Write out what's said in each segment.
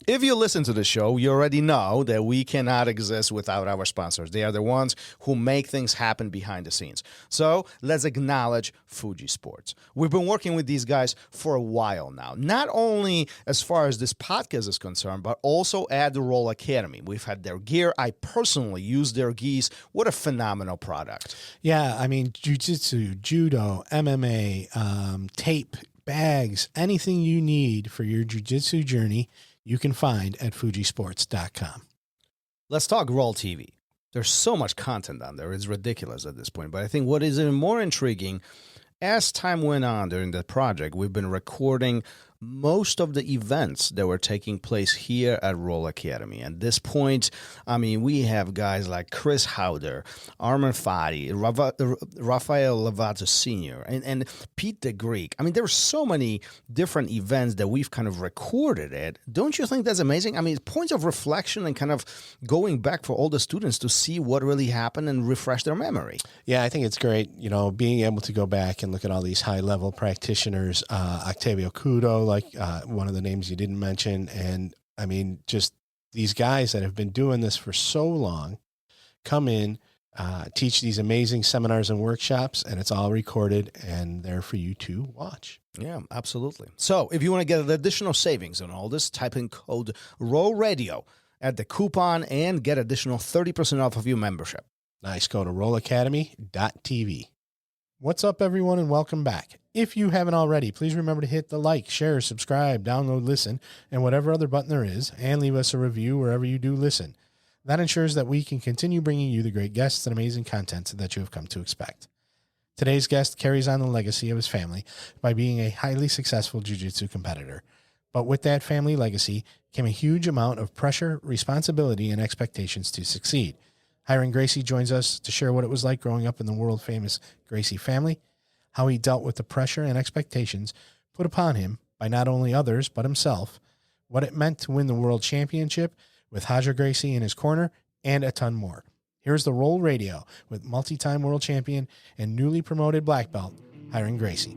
If you listen to the show, you already know that we cannot exist without our sponsors. They are the ones who make things happen behind the scenes. So let's acknowledge Fuji Sports. We've been working with these guys for a while now, not only as far as this podcast is concerned, but also at the RŌL Academy. We've had their gear. I personally use their gis. What a phenomenal product. Yeah, I mean, Jiu Jitsu, Judo, MMA, tape, bags, anything you need for your Jiu Jitsu journey, you can find at fujisports.com. Let's talk RŌL TV. There's so much content on there. It's ridiculous at this point. But I think what is even more intriguing, as time went on during the project, we've been recording most of the events that were taking place here at RŌL Academy. At this point, I mean, we have guys like Chris Howder, Armin Fati, Rafael Lovato Sr., and Pete the Greek. I mean, there were so many different events that we've kind of recorded it. Don't you think that's amazing? I mean, points of reflection and kind of going back for all the students to see what really happened and refresh their memory. Yeah, I think it's great, you know, being able to go back and look at all these high-level practitioners, Octavio Cudo, like one of the names you didn't mention. And I mean, just these guys that have been doing this for so long come in, teach these amazing seminars and workshops, and it's all recorded and there for you to watch. Yeah, absolutely. So if you want to get additional savings on all this, type in code RŌL Radio at the coupon and get additional 30% off of your membership. Nice. Go to RŌLAcademy.tv. What's up, everyone, and welcome back. If you haven't already, please remember to hit the like, share, subscribe, download, listen, and whatever other button there is, and leave us a review wherever you do listen. That ensures that we can continue bringing you the great guests and amazing content that you have come to expect. Today's guest carries on the legacy of his family by being a highly successful jiu-jitsu competitor. But with that family legacy came a huge amount of pressure, responsibility, and expectations to succeed. Rayron Gracie joins us to share what it was like growing up in the world-famous Gracie family, how he dealt with the pressure and expectations put upon him by not only others but himself, what it meant to win the world championship with Roger Gracie in his corner, and a ton more. Here's the RŌL Radio with multi-time world champion and newly promoted black belt, Rayron Gracie.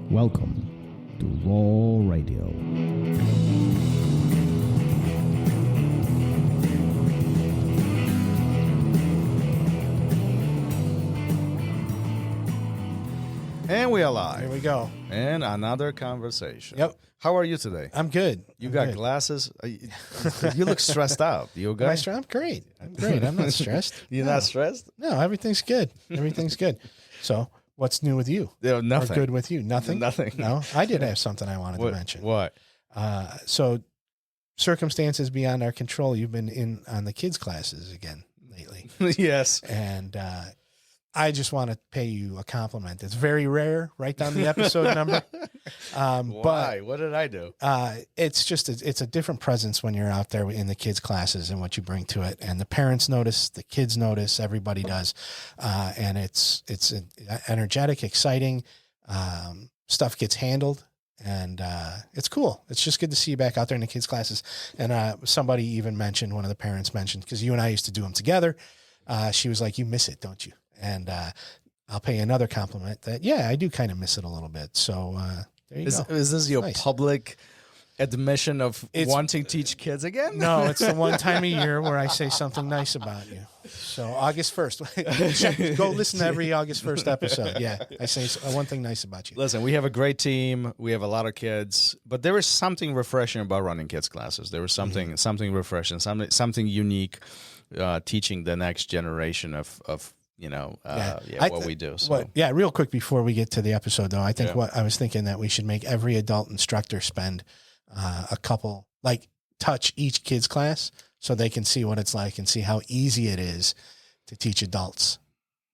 Welcome to RŌL Radio. And we are live. Here we go. And another conversation. Yep. How are you today? I'm good. You I'm got good. glasses? You look stressed out. You okay? I'm great. I'm great. I'm not stressed. You're not stressed? No, everything's good. Everything's good. So what's new with you? Yeah, nothing. Or good with you? Nothing? Nothing. No? I did have something I wanted to mention. What? So circumstances beyond our control, you've been in on the kids' classes again lately. Yes. And I just want to pay you a compliment. It's very rare. Write down the episode number. Why? What did I do? It's just it's a different presence when you're out there in the kids' classes and what you bring to it. And the parents notice, the kids notice, everybody does. And it's energetic, exciting. Stuff gets handled. And it's cool. It's just good to see you back out there in the kids' classes. And somebody even mentioned, one of the parents mentioned, because you and I used to do them together. She was like, "You miss it, don't you?" And I'll pay you another compliment that, yeah, I do kind of miss it a little bit. So there you go. Is this your nice. Public admission of wanting to teach kids again? No, it's the one time a year where I say something nice about you. So August 1st. Go listen to every August 1st episode. Yeah, I say one thing nice about you. Listen, we have a great team. We have a lot of kids. But there is something refreshing about running kids' classes. There was something refreshing, something unique, teaching the next generation of what we do. So. Real quick before we get to the episode, though, I think what I was thinking that we should make every adult instructor spend a couple, like touch each kid's class so they can see what it's like and see how easy it is to teach adults,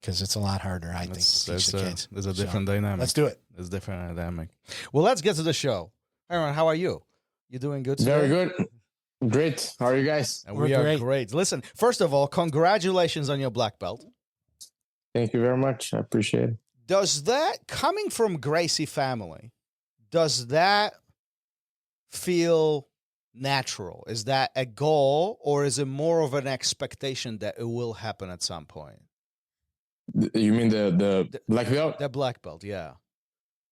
because it's a lot harder, I think, to teach the kids. There's a different dynamic. Let's do it. There's a different dynamic. Well, let's get to the show. Aaron, how are you? You doing good today? Very good. Great. How are you guys? And we are great. Listen, first of all, congratulations on your black belt. Thank you very much. I appreciate it. Does that, coming from Gracie family, does that feel natural? Is that a goal, or is it more of an expectation that it will happen at some point? You mean the black belt? The black belt, yeah.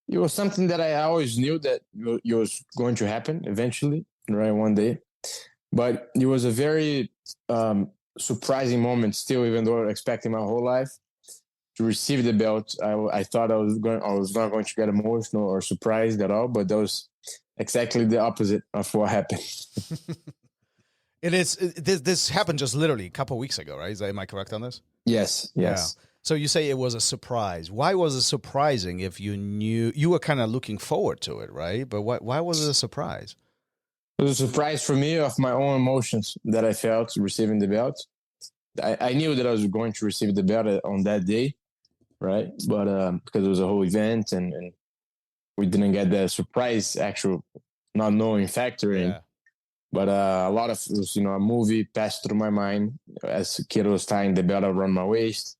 It was something that I always knew that it was going to happen eventually, right, one day. But it was a very surprising moment still, even though I was expecting my whole life to receive the belt. I thought I was not going to get emotional or surprised at all, but that was exactly the opposite of what happened. This happened just literally a couple of weeks ago, right? Am I correct on this? Yes. Yeah. So you say it was a surprise. Why was it surprising if you knew you were kind of looking forward to it, right? But why was it a surprise? It was a surprise for me of my own emotions that I felt receiving the belt. I knew that I was going to receive the belt on that day, right? But because it was a whole event and we didn't get the surprise, actual not knowing factor in. Yeah. But a lot of a movie passed through my mind as a kid was tying the belt around my waist.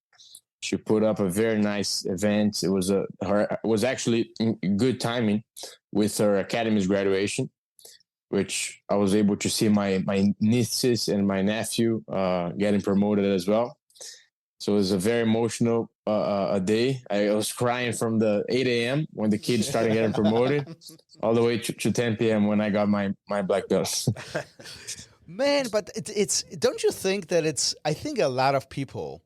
She put up a very nice event. It was actually good timing with her academy's graduation, which I was able to see my nieces and my nephew getting promoted as well. So it was a very emotional a day. I was crying from the 8 a.m. when the kids started getting promoted all the way to 10 p.m. when I got my black belt. Man, but it's don't you think that I think a lot of people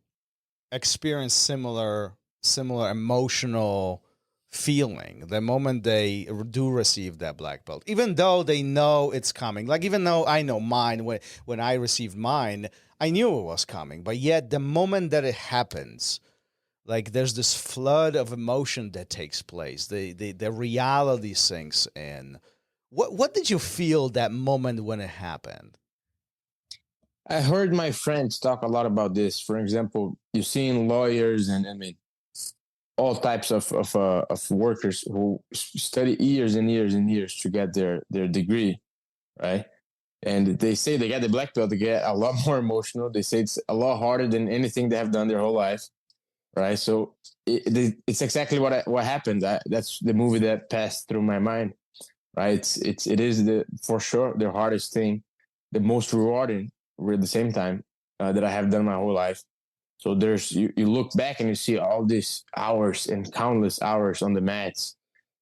experience similar emotional feeling the moment they do receive that black belt, even though they know it's coming. Like, even though I know mine, when I received mine, I knew it was coming, but yet the moment that it happens, like, there's this flood of emotion that takes place. The reality sinks in. What did you feel that moment when it happened? I heard my friends talk a lot about this. For example, you're seeing lawyers and all types of workers who study years and years and years to get their degree, right? And they say they get the black belt, they get a lot more emotional. They say it's a lot harder than anything they have done their whole life, right? So it's exactly what happened. That's the movie that passed through my mind, right? It is for sure the hardest thing, the most rewarding at the same time that I have done my whole life. So you look back and you see all these hours and countless hours on the mats,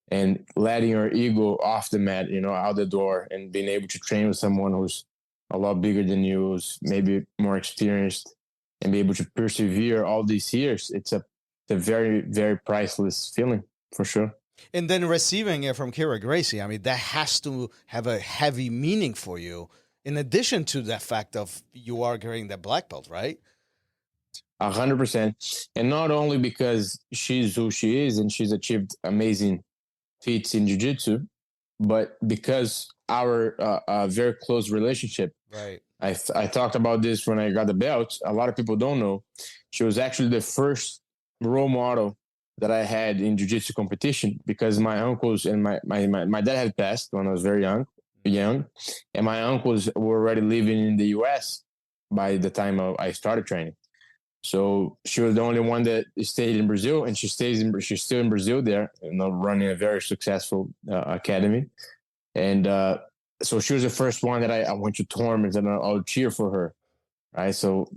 and letting your ego off the mat, out the door, and being able to train with someone who's a lot bigger than you, who's maybe more experienced, and be able to persevere all these years. It's a very, very priceless feeling, for sure. And then receiving it from Roger Gracie, I mean, that has to have a heavy meaning for you, in addition to the fact of you are getting the black belt, right? 100%. And not only because she's who she is and she's achieved amazing feats in Jiu Jitsu, but because our very close relationship. Right. I talked about this when I got the belt. A lot of people don't know. She was actually the first role model that I had in Jiu Jitsu competition, because my uncles and my dad had passed when I was very young, and my uncles were already living in the US by the time I started training. So she was the only one that stayed in Brazil, and she's still in Brazil there, running a very successful academy. And so she was the first one that I went to tournaments and I'll cheer for her. Right. So,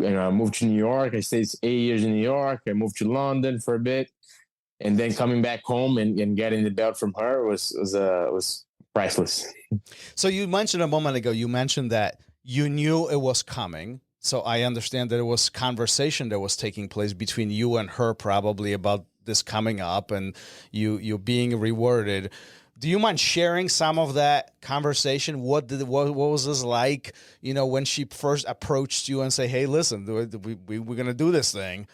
I moved to New York. I stayed 8 years in New York. I moved to London for a bit, and then coming back home and getting the belt from her was priceless. So you mentioned a moment ago, that you knew it was coming. So I understand that it was conversation that was taking place between you and her, probably, about this coming up and you being rewarded. Do you mind sharing some of that conversation? What was this like, when she first approached you and say, "Hey, listen, we're going to do this thing"?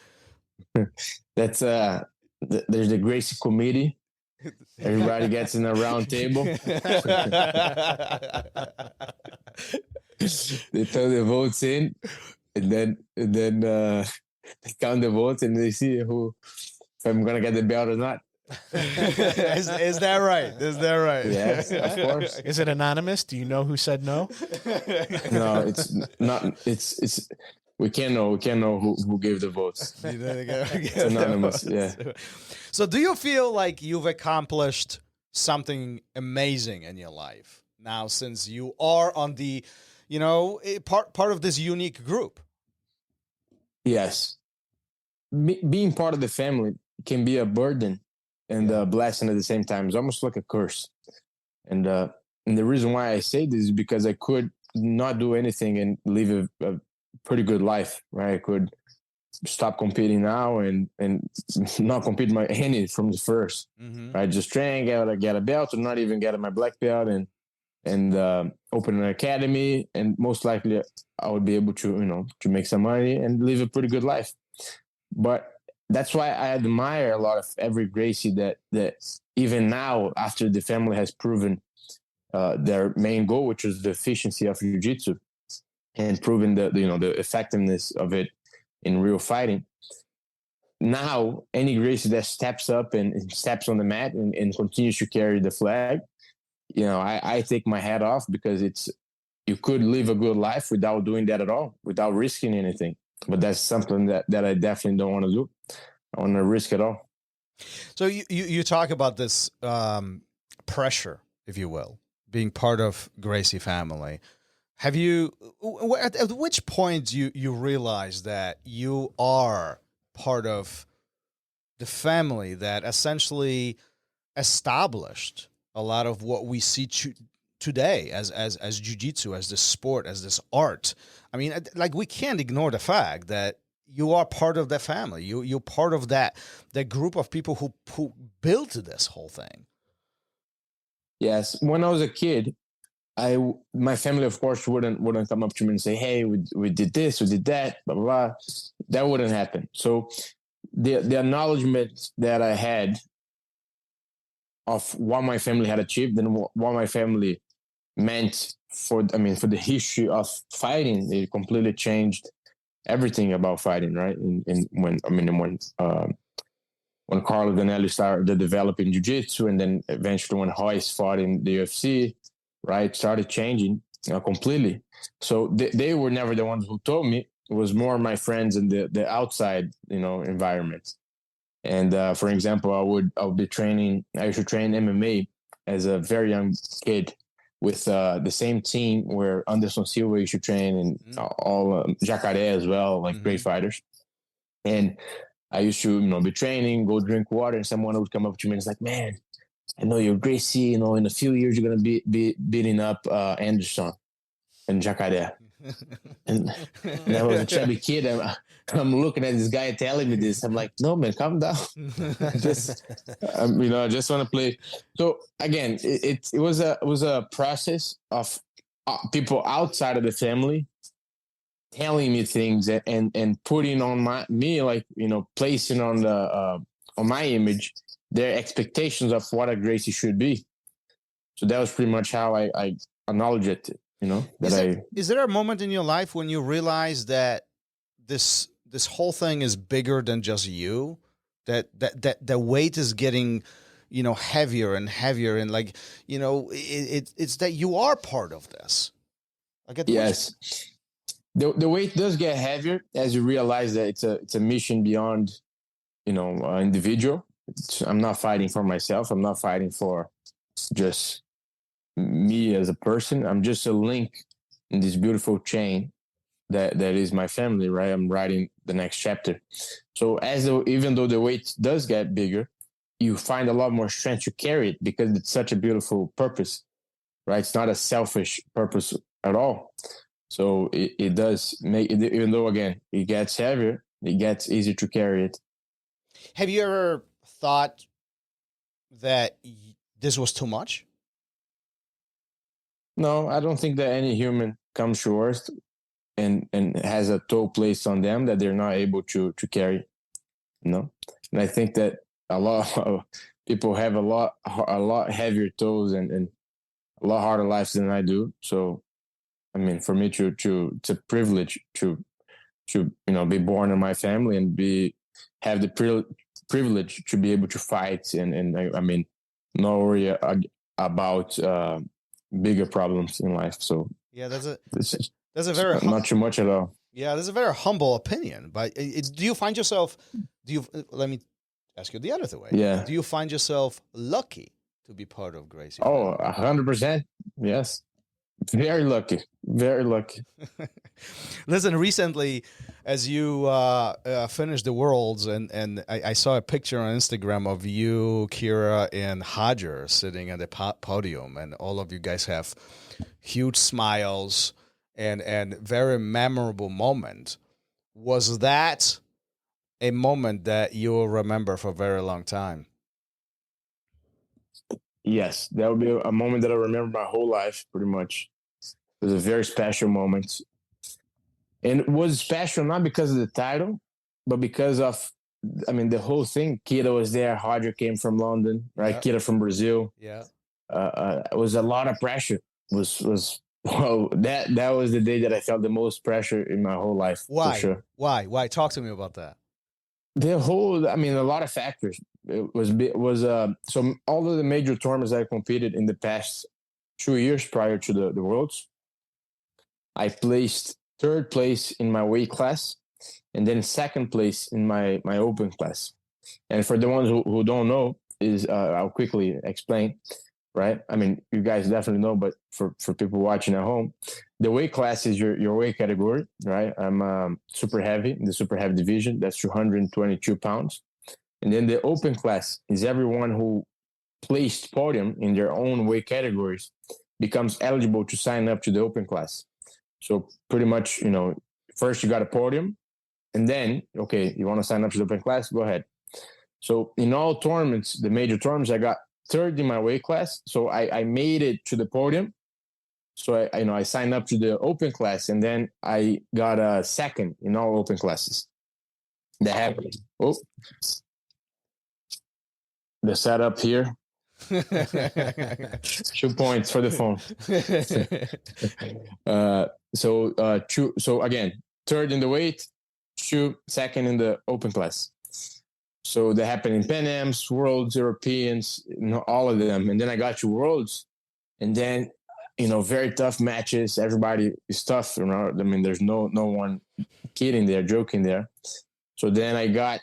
That's there's the Gracie committee. Everybody gets in a round table. They throw the votes in, and then they count the votes, and they see if I'm gonna get the belt or not. Is that right? Is that right? Yes, of course. Is it anonymous? Do you know who said no? No, it's not. It's we can't know. We can't know who gave the votes. It's anonymous. Yeah. So, do you feel like you've accomplished something amazing in your life now, since you are on the, part of this unique group. Yes. Being part of the family can be a burden and a blessing at the same time. It's almost like a curse. And the reason why I say this is because I could not do anything and live a pretty good life, right? I could stop competing now and not compete my any from the first. Right? Just train, get a belt, or not even get my black belt, and open an academy, and most likely I would be able to to make some money and live a pretty good life. But that's why I admire a lot of every Gracie that even now, after the family has proven their main goal, which is the efficiency of jiu-jitsu, and proven the effectiveness of it in real fighting. Now, any Gracie that steps up and steps on the mat and continues to carry the flag, I take my hat off, because you could live a good life without doing that at all, without risking anything. But that's something that I definitely don't want to do. I want to risk it all. So you talk about this pressure, if you will, being part of Gracie family. Have you, at which point you realize that you are part of the family that essentially established a lot of what we see today as jiu-jitsu, as this sport, as this art? I mean, like, we can't ignore the fact that you are part of that family. You're part of that group of people who built this whole thing. Yes. When I was a kid, my family, of course, wouldn't come up to me and say, "Hey, we did this, we did that, blah, blah, blah." That wouldn't happen. So the acknowledgement that I had of what my family had achieved and what my family meant for the history of fighting, it completely changed everything about fighting, right? When Carlo Danelli started developing jiu-jitsu, and then eventually when Royce fought in the UFC, right, started changing completely. So they were never the ones who told me. It was more my friends in the outside, environment. And for example, I would be training. I used to train MMA as a very young kid with the same team where Anderson Silva used to train, and all Jacaré as well, like great fighters. And I used to, be training, go drink water, and someone would come up to me and it's like, "Man, I know you're Gracie. In a few years you're gonna be beating up Anderson and Jacaré." And I was a chubby kid. I'm looking at this guy telling me this. I'm like, "No, man, calm down. I just want to play." So again, it was a process of people outside of the family telling me things and putting on me, like, placing on my image their expectations of what a Gracie should be. So that was pretty much how I acknowledge it. Is there a moment in your life when you realize that this whole thing is bigger than just you? That the weight is getting, heavier and heavier, and like, it's that you are part of this. Yes. The weight does get heavier as you realize that it's a mission beyond, an individual. I'm not fighting for myself. I'm not fighting for just me as a person. I'm just a link in this beautiful chain that is my family, right? I'm writing the next chapter. So even though the weight does get bigger, you find a lot more strength to carry it, because it's such a beautiful purpose, right? It's not a selfish purpose at all. So it does make it, even though, again, it gets heavier, it gets easier to carry it. Have you ever thought that this was too much? No, I don't think that any human comes to Earth and has a toll placed on them that they're not able to carry. And I think that a lot of people have a lot heavier tolls and a lot harder lives than I do. So, for me it's a privilege to be born in my family and have the privilege to be able to fight and not worry about bigger problems in life. So yeah, that's a very not too much at all. Yeah, that's a very humble opinion. But do you find yourself? Let me ask you the other way. Yeah. Do you find yourself lucky to be part of Gracie? Oh, 100%. Yes. Very lucky. Very lucky. Listen, recently, as you finished the Worlds, and I saw a picture on Instagram of you, Kira, and Roger sitting at the podium, and all of you guys have huge smiles and very memorable moment. Was that a moment that you will remember for a very long time? Yes, that would be a moment that I remember my whole life, pretty much. It was a very special moment. And it was special not because of the title, but because of, I mean, the whole thing. Kira was there. Roger came from London, right? Yeah. Kira from Brazil. Yeah. It was a lot of pressure. Well, that was the day that I felt the most pressure in my whole life. Why? For sure. Why? Talk to me about that. The whole, I mean, a lot of factors. It was so all of the major tournaments I competed in the past 2 years prior to the Worlds, I placed third place in my weight class, and then second place in my open class. And for the ones who don't know, is I'll quickly explain. Right? I mean, you guys definitely know, but for people watching at home, the weight class is your weight category, right? I'm super heavy in the super heavy division. That's 222 pounds. And then the open class is everyone who placed podium in their own weight categories becomes eligible to sign up to the open class. So pretty much, first you got a podium, and then, okay, you want to sign up to the open class, go ahead. So in all tournaments, the major tournaments, I got third in my weight class. So I made it to the podium. So I signed up to the open class, and then I got a second in all open classes. That happened. Oh, the setup here. 2 points for the phone. So again, third in the weight, second in the open class. So that happened in Pan Am's, Worlds, Europeans, all of them. And then I got to Worlds, and then, very tough matches. Everybody is tough. I mean, there's no one kidding there, joking there. So then I got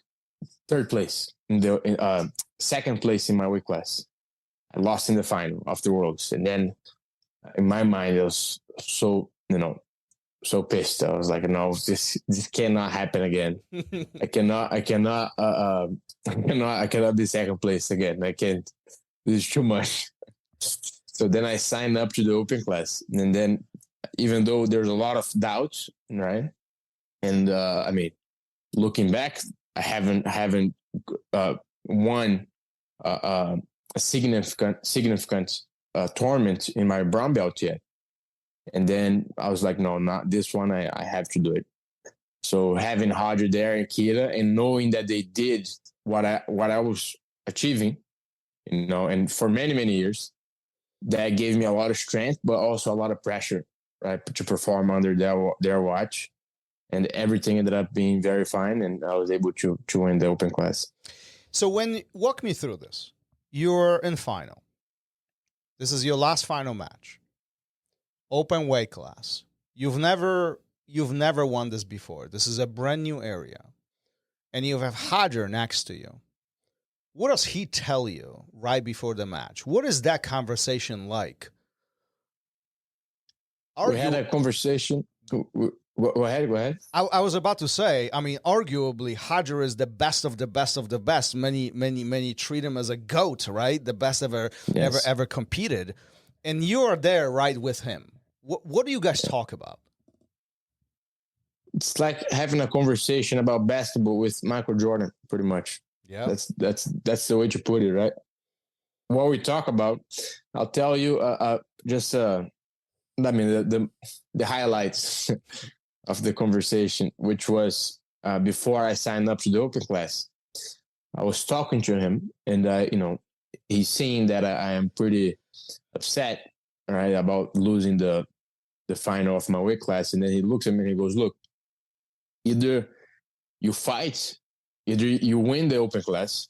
third place second place in my weight class. I lost in the final of the Worlds. And then in my mind, I was so pissed. I was like, no, this cannot happen again. I cannot be second place again. I can't. This is too much. So then I signed up to the open class, and then even though there's a lot of doubts, right? And I mean, looking back, I haven't won a significant tournament in my brown belt yet. And then I was like, no, not this one. I have to do it. So having Roger there and Kira, and knowing that they did what I was achieving, and for many, many years, that gave me a lot of strength, but also a lot of pressure, right, to perform under their watch. And everything ended up being very fine, and I was able to win the open class. So walk me through this. You're in final. This is your last final match. Open weight class. You've never won this before. This is a brand new area. And you have Roger next to you. What does he tell you right before the match? What is that conversation like? We had a conversation. Go ahead. I was about to say, I mean, arguably, Roger is the best of the best of the best. Many treat him as a GOAT, right? The best ever competed. And you're there right with him. What do you guys talk about? It's like having a conversation about basketball with Michael Jordan, pretty much. Yeah, that's the way to put it, right? What we talk about, I'll tell you the highlights of the conversation, which was before I signed up to the open class. I was talking to him, and he's seeing that I am pretty upset, right, about losing the final of my weight class. And then he looks at me and he goes, look, either you fight, either you win the open class,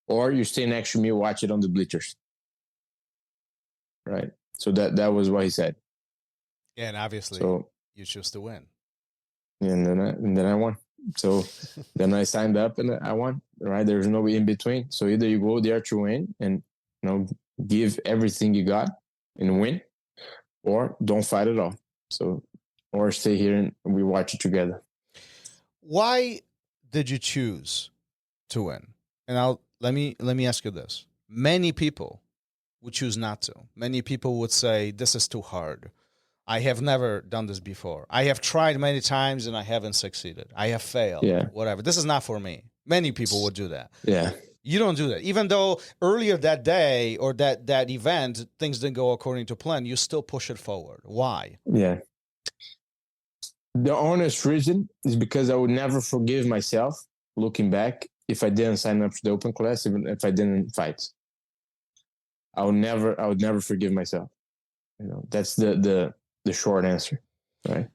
or you stay next to me, watch it on the bleachers. Right. So that was what he said. Yeah, and obviously you chose to win. And then I won. So then I signed up and I won, right? There's no in between. So either you go there to win and, give everything you got and win, or don't fight at all. So, or stay here and we watch it together. Why did you choose to win? And let me ask you this. Many people would choose not to. Many people would say, this is too hard. I have never done this before. I have tried many times and I haven't succeeded. I have failed. Yeah. Whatever. This is not for me. Many people would do that. Yeah. You don't do that. Even though earlier that day or that event, things didn't go according to plan, you still push it forward. Why? Yeah. The honest reason is because I would never forgive myself, looking back, if I didn't sign up for the open class, even if I didn't fight. I would never forgive myself. That's the short answer, right?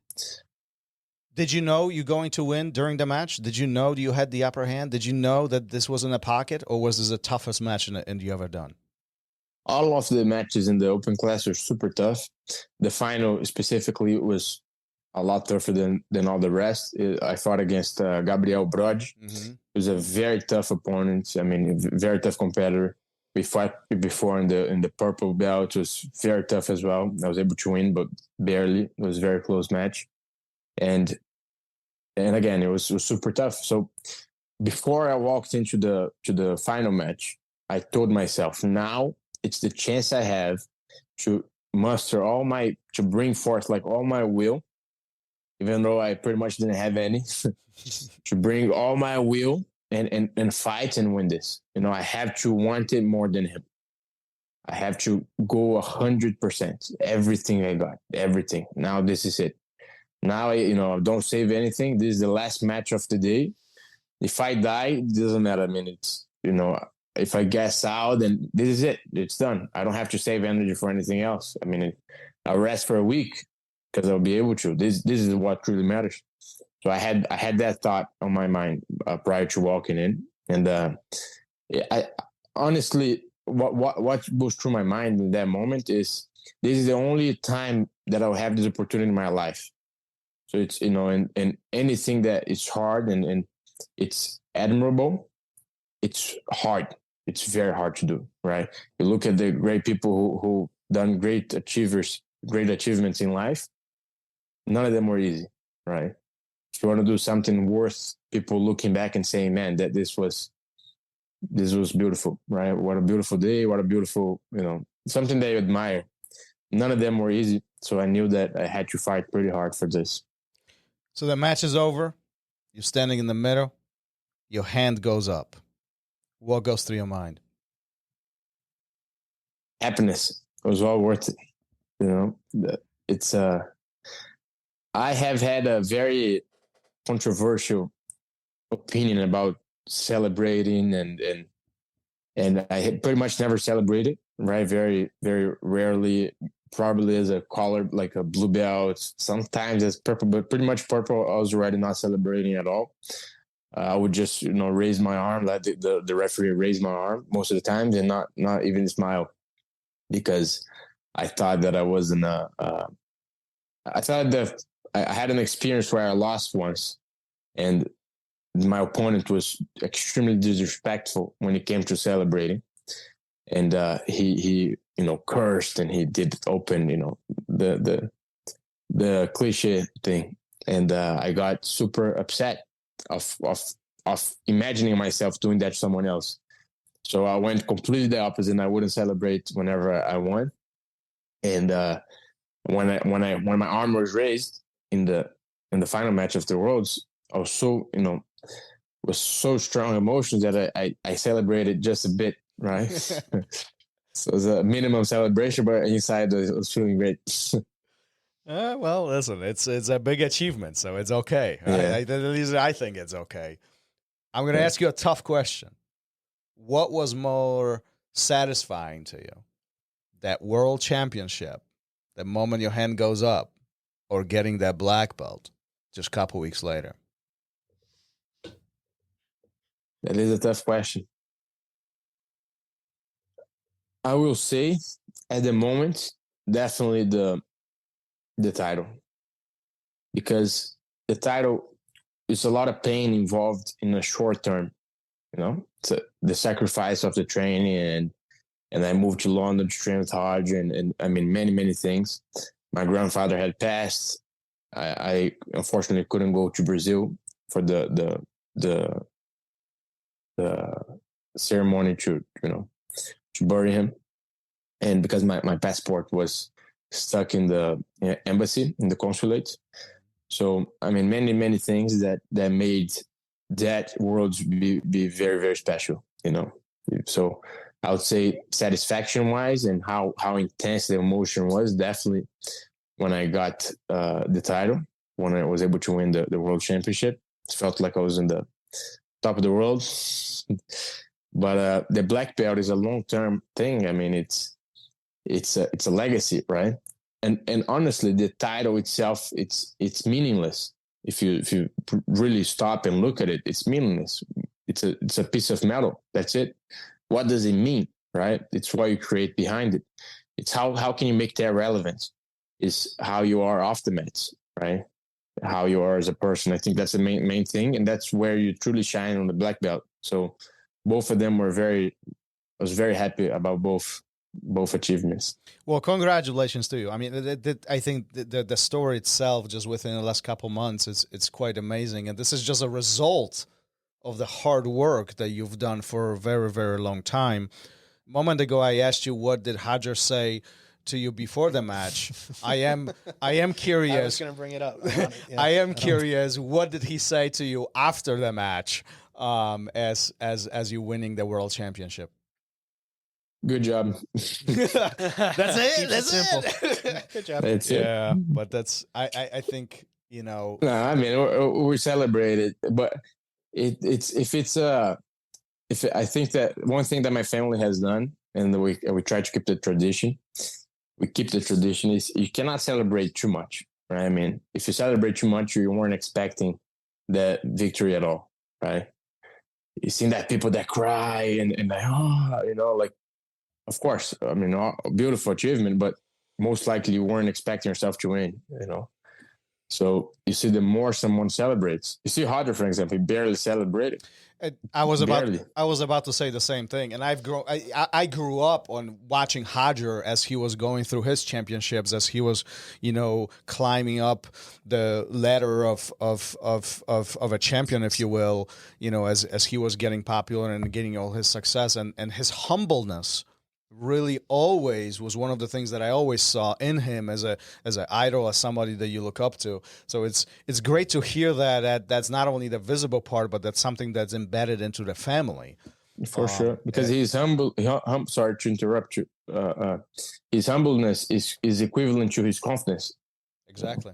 Did you know you're going to win during the match? Did you know that you had the upper hand? Did you know that this was in a pocket, or was this the toughest match you ever done? All of the matches in the open class are super tough. The final specifically was a lot tougher than all the rest. I fought against Gabriel Brod. Mm-hmm. It was a very tough opponent. I mean, a very tough competitor. We fought before in the purple belt. It was very tough as well. I was able to win, but barely. It was a very close match. And again, it was super tough. So before I walked into the final match, I told myself, now it's the chance I have to muster to bring forth like all my will, even though I pretty much didn't have any, to bring all my will and fight and win this. I have to want it more than him. I have to go 100%. Everything I got, everything. Now this is it. Now, don't save anything. This is the last match of the day. If I die, it doesn't matter. I mean, it's, if I gas out, then this is it. It's done. I don't have to save energy for anything else. I mean, I'll rest for a week because I'll be able to. This is what truly matters. So I had that thought on my mind prior to walking in. And I honestly, what goes through my mind in that moment is this is the only time that I'll have this opportunity in my life. So it's, and anything that is hard and it's admirable, it's hard. It's very hard to do, right? You look at the great people who done great achievements in life. None of them were easy, right? If you want to do something worth people looking back and saying, man, that this was beautiful, right? What a beautiful day. What a beautiful, something that you admire. None of them were easy. So I knew that I had to fight pretty hard for this. So the match is over. You're standing in the middle. Your hand goes up. What goes through your mind? Happiness. It was all worth it. It's I have had a very controversial opinion about celebrating and I had pretty much never celebrated, right? Very, very rarely, probably as a color, like a blue belt, sometimes as purple, but pretty much purple, I was already not celebrating at all. I would just, raise my arm, let the referee raise my arm most of the times and not even smile because I thought that I wasn't, I thought that I had an experience where I lost once and my opponent was extremely disrespectful when it came to celebrating. And he cursed and he did open, the cliche thing. And I got super upset of imagining myself doing that to someone else. So I went completely the opposite and I wouldn't celebrate whenever I won. And when my arm was raised in the final match of the Worlds, I was so, was so strong emotions that I celebrated just a bit, right? So it was a minimum celebration, but inside I was feeling great. Well, listen, it's a big achievement, so it's okay. Yeah. At least I think it's okay. I'm going to ask you a tough question. What was more satisfying to you? That world championship, the moment your hand goes up, or getting that black belt just a couple weeks later? That is a tough question. I will say at the moment, definitely the title. Because the title it's a lot of pain involved in the short term. It's the sacrifice of the training, and I moved to London to train with Roger, and I mean many things. My grandfather had passed. I unfortunately couldn't go to Brazil for the ceremony to bury him, and because my passport was stuck in the embassy, in the consulate. So I mean many things that made that world be very, very special, So I would say satisfaction wise and how intense the emotion was, definitely when I got the title, when I was able to win the world championship. It felt like I was in the top of the world. But the black belt is a long-term thing. I mean, it's a legacy, right? And honestly, the title itself, it's meaningless. If you really stop and look at it, it's meaningless. It's a piece of metal. That's it. What does it mean, right? It's what you create behind it. It's how can you make that relevant? Is how you are off the mats, right? How you are as a person. I think that's the main thing, and that's where you truly shine on the black belt. So both of them I was very happy about both achievements. Well, congratulations to you. I mean, I think the story itself, just within the last couple months, it's quite amazing. And this is just a result of the hard work that you've done for a very, very long time. A moment ago, I asked you, what did Roger say to you before the match? I am curious. I was going to bring it up. I am curious. What did he say to you after the match, as you winning the world championship? Good job. That's it. That's simple. it. Good job. That's it. Yeah, but that's I think No, I mean we celebrated, but I think that one thing that my family has done, and we try to keep the tradition. We keep the tradition is you cannot celebrate too much, right? I mean, if you celebrate too much, you weren't expecting that victory at all, right? You seen that people that cry and like. Of course, I mean, beautiful achievement, but most likely you weren't expecting yourself to win, So you see, the more someone celebrates, you see Roger, for example, he barely celebrated. I was about to say the same thing, and I grew up on watching Roger as he was going through his championships, as he was, climbing up the ladder of a champion, if you will, as he was getting popular and getting all his success, and his humbleness really always was one of the things that I always saw in him as an idol, as somebody that you look up to. So it's great to hear that's not only the visible part, but that's something that's embedded into the family. For sure, because he's humble. Sorry to interrupt you. His humbleness is equivalent to his confidence. Exactly.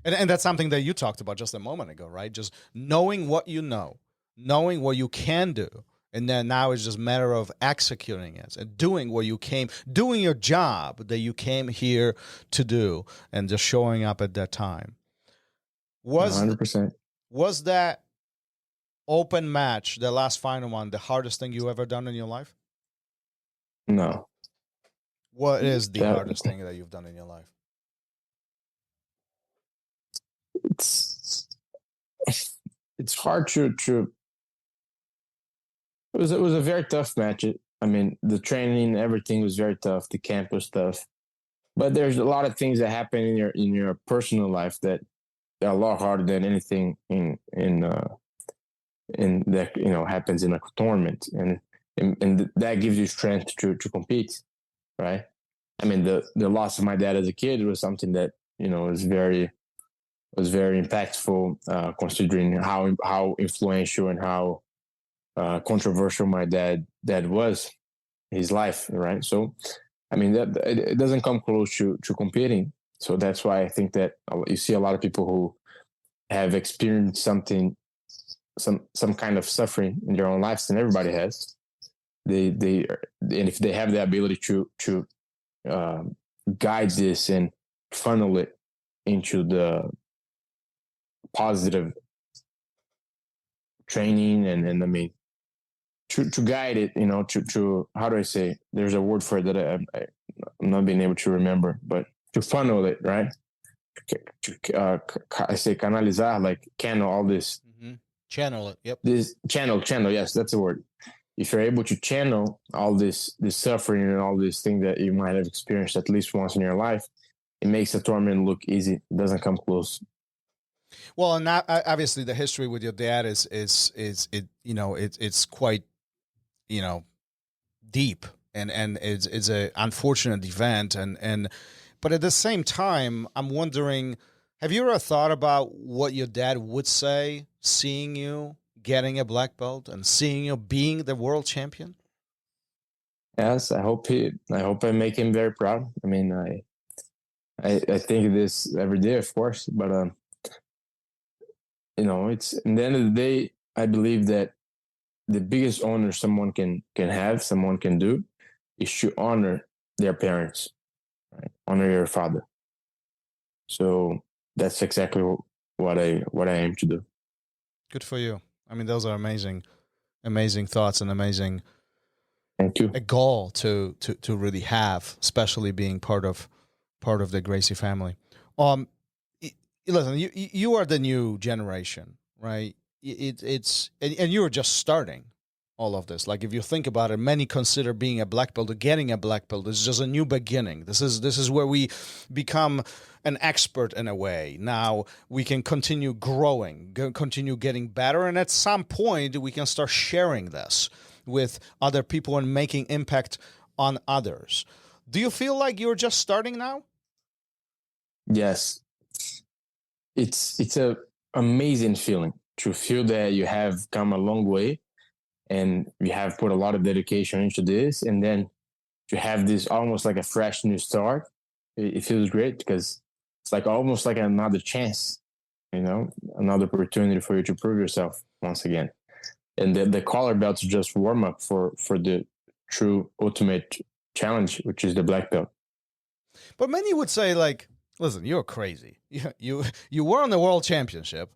And that's something that you talked about just a moment ago, right? Just knowing what you know, knowing what you can do. And then now it's just a matter of executing it and doing doing your job that you came here to do, and just showing up at that time. 100%. Was that open match, the last final one, the hardest thing you ever done in your life? No. What is the hardest thing that you've done in your life? It's hard to. It was a very tough match. I mean, the training, everything was very tough. The camp was tough, but there's a lot of things that happen in your personal life that are a lot harder than anything in that happens in a tournament, and that gives you strength to compete, right? I mean, the loss of my dad as a kid was something that was very impactful, considering how influential and how controversial my dad was his life, right? So I mean, that it doesn't come close to competing. So that's why I think that you see a lot of people who have experienced some kind of suffering in their own lives, and everybody has. And if they have the ability to guide this and funnel it into the positive training and I mean, to guide it, to how do I say? There's a word for it that I'm not being able to remember, but to funnel it, right? I say canalizar, like channel all this. Mm-hmm. Channel it. Yep. This channel. Yes, that's the word. If you're able to channel all this suffering and all these things that you might have experienced at least once in your life, it makes the tournament look easy. It doesn't come close. Well, and that, obviously the history with your dad is it's quite, deep, and it's a unfortunate event, and but at the same time, I'm wondering, have you ever thought about what your dad would say seeing you getting a black belt and seeing you being the world champion? Yes, I hope I make him very proud. I mean, I think this every day, of course, but it's in the end of the day, I believe that the biggest honor someone can do is to honor their parents, right? Honor your father. So that's exactly what I aim to do. Good for you. I mean, those are amazing thoughts and amazing. Thank you. A goal to really have, especially being part of the Gracie family. Listen, you are the new generation, right? It's and you are just starting all of this. Like, if you think about it, many consider being a black belt or getting a black belt is just a new beginning. This is where we become an expert in a way. Now we can continue growing, continue getting better, and at some point we can start sharing this with other people and making impact on others. Do you feel like you're just starting now? Yes. It's a amazing feeling to feel that you have come a long way and you have put a lot of dedication into this, and then to have this almost like a fresh new start. It feels great because it's like almost like another chance, another opportunity for you to prove yourself once again. And the collar belts just warm up for the true ultimate challenge, which is the black belt. But many would say, like, listen, you're crazy. You were on the world championship.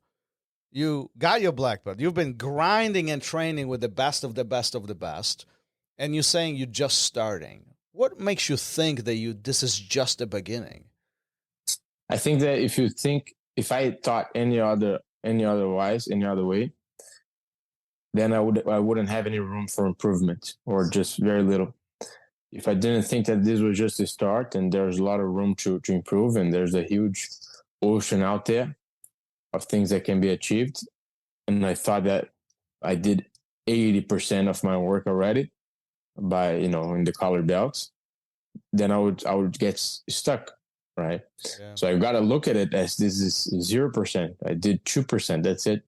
You got your black belt. You've been grinding and training with the best of the best of the best, and you're saying you're just starting. What makes you think that this is just the beginning? I think that if I thought any other way, then I wouldn't have any room for improvement, or just very little. If I didn't think that this was just a start and there's a lot of room to improve, and there's a huge ocean out there of things that can be achieved, and I thought that I did 80% of my work already by, in the collar belts, then I would get stuck, right? Yeah. So I got to look at it as this is 0%. I did 2%. That's it.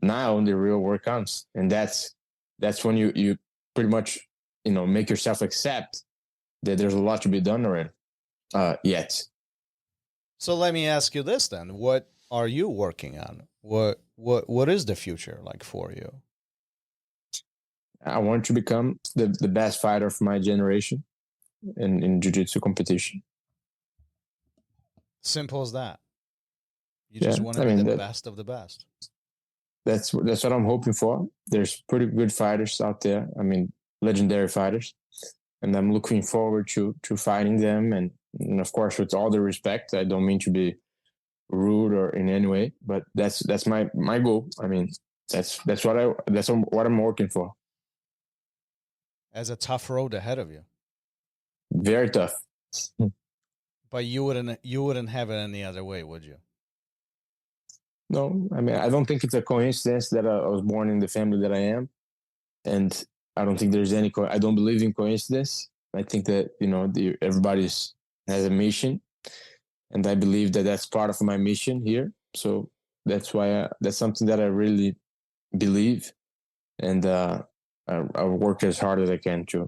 Now the real work comes, and that's when you pretty much make yourself accept that there's a lot to be done already. Yet. So let me ask you this then: what are you working on? What is the future like for you? I want to become the best fighter of my generation in Jiu Jitsu competition. Simple as that. You just want to be the best of the best. That's what I'm hoping for. There's pretty good fighters out there. I mean, legendary fighters, and I'm looking forward to fighting them. And of course, with all the respect, I don't mean to be rude or in any way, but that's my goal. I mean, that's what I'm working for. As a tough road ahead of you. Very tough. But you wouldn't have it any other way, would you? No, I mean, I don't think it's a coincidence that I was born in the family that I am, and I don't think there's any. I don't believe in coincidence. I think that everybody has a mission, and I believe that that's part of my mission here. So that's why that's something that I really believe, and I work as hard as I can to.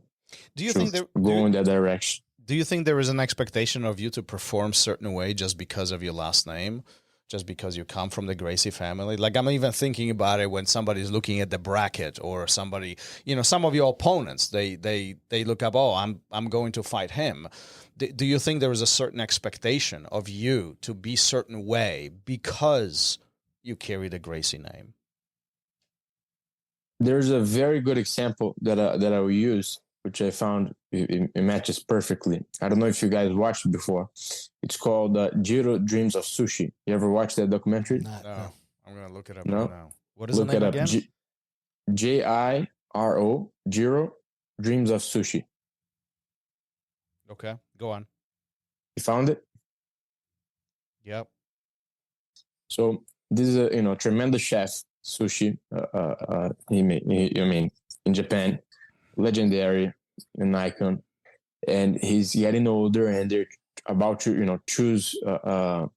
Do you think go in that direction? Do you think there is an expectation of you to perform certain way just because of your last name? Just because you come from the Gracie family? Like, I'm even thinking about it when somebody's looking at the bracket, or somebody, some of your opponents, they look up, oh, I'm going to fight him. Do you think there is a certain expectation of you to be certain way because you carry the Gracie name? There's a very good example that I will use, which I found it matches perfectly. I don't know if you guys watched it before. It's called Jiro Dreams of Sushi. You ever watched that documentary? No. I'm going to look it up No? right now. What is Look the name it up. again? Jiro, Jiro Dreams of Sushi. Okay, go on. You found it? Yep. So this is a tremendous chef, sushi. In Japan, legendary, an icon, and he's getting older, and they're about to choose the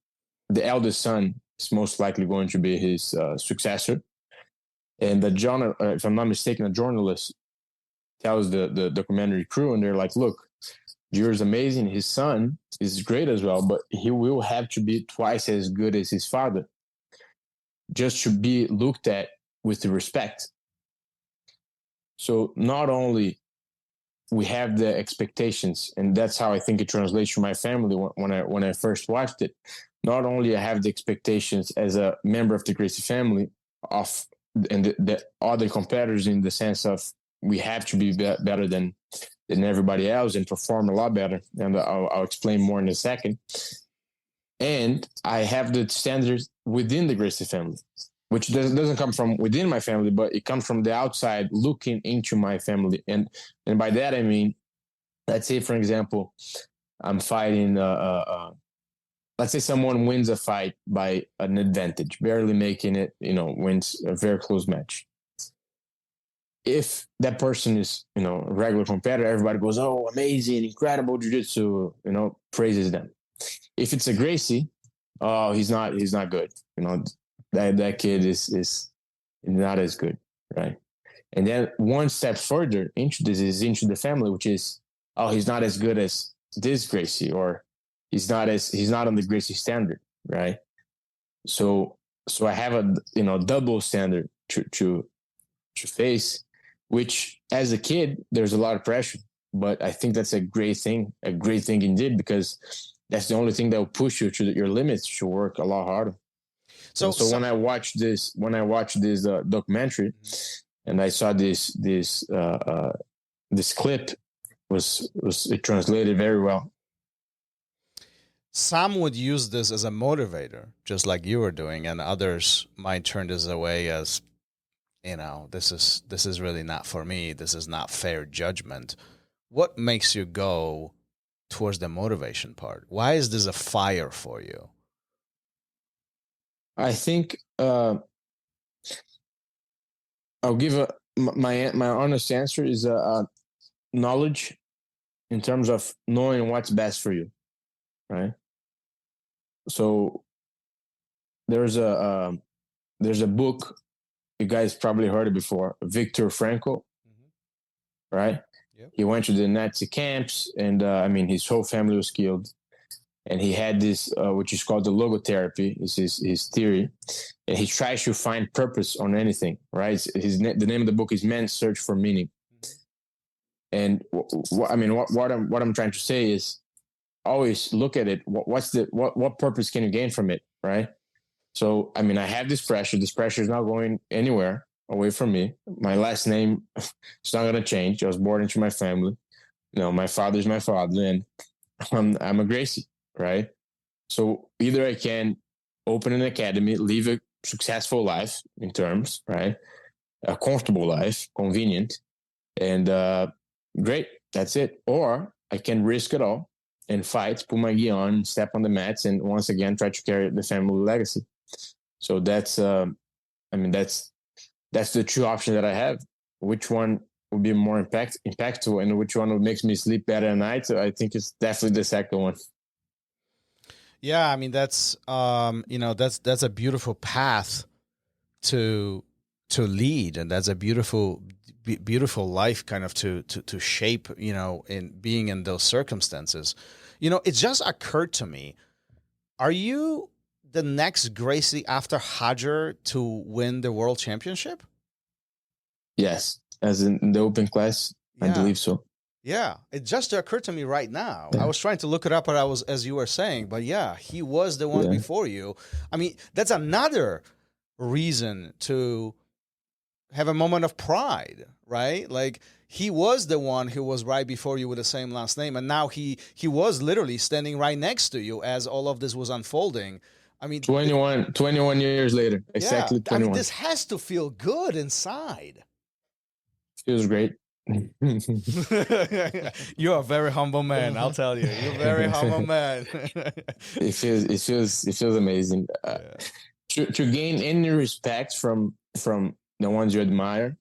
eldest son is most likely going to be his successor. And if I'm not mistaken, a journalist tells the documentary crew, and they're like, "Look, Jiro's amazing. His son is great as well, but he will have to be twice as good as his father, just to be looked at with respect." So not only we have the expectations, and that's how I think it translates to my family when I first watched it. Not only I have the expectations as a member of the Gracie family and the other competitors, in the sense of we have to be better than everybody else and perform a lot better. And I'll explain more in a second. And I have the standards within the Gracie family, which doesn't come from within my family, but it comes from the outside looking into my family. And by that, I mean, let's say, for example, I'm fighting, let's say someone wins a fight by an advantage, barely making it, wins a very close match. If that person is, a regular competitor, everybody goes, "Oh, amazing, incredible jiu-jitsu," praises them. If it's a Gracie, "Oh, he's not good. That kid is not as good," right? And then one step further into the family, which is, "Oh, he's not as good as this Gracie," or he's not on the Gracie standard, right? So I have a double standard to face, which as a kid there's a lot of pressure, but I think that's a great thing indeed, because that's the only thing that will push you to your limits, to work a lot harder. So when I watched this documentary, and I saw this clip, it translated very well. Some would use this as a motivator, just like you were doing, and others might turn this away as, this is really not for me. This is not fair judgment. What makes you go towards the motivation part? Why is this a fire for you? I think I'll give my honest answer is knowledge, in terms of knowing what's best for you, right? So there's a book, you guys probably heard it before, Viktor Frankl, right? Yep. He went to the Nazi camps, and his whole family was killed. And he had this, which is called the logotherapy, is his theory. And he tries to find purpose on anything, right? The name of the book is Man's Search for Meaning. And what I'm trying to say is, always look at it. What purpose can you gain from it, right? So, I have this pressure. This pressure is not going anywhere away from me. My last name is not going to change. I was born into my family. My father's my father, and I'm a Gracie, right? So either I can open an academy, live a successful life in terms, right? A comfortable life, convenient, and great, that's it. Or I can risk it all and fight, put my gi on, step on the mats, and once again try to carry the family legacy. So that's the true option that I have. Which one would be more impactful, and which one would make me sleep better at night? So I think it's definitely the second one. Yeah, that's that's a beautiful path to lead, and that's a beautiful life kind of to shape, in being in those circumstances. It just occurred to me, are you the next Gracie after Roger to win the world championship? Yes, as in the open class, yeah. I believe so. Yeah, it just occurred to me right now. Yeah. I was trying to look it up, but as you were saying, but yeah, he was the one before you. That's another reason to have a moment of pride, right? Like, he was the one who was right before you with the same last name, and now he was literally standing right next to you as all of this was unfolding. I mean, 21 years later, exactly 21. I mean, this has to feel good inside. Feels great. You're a very humble man, I'll tell you. You're a very humble man. It feels amazing. To gain any respect from the ones you admire,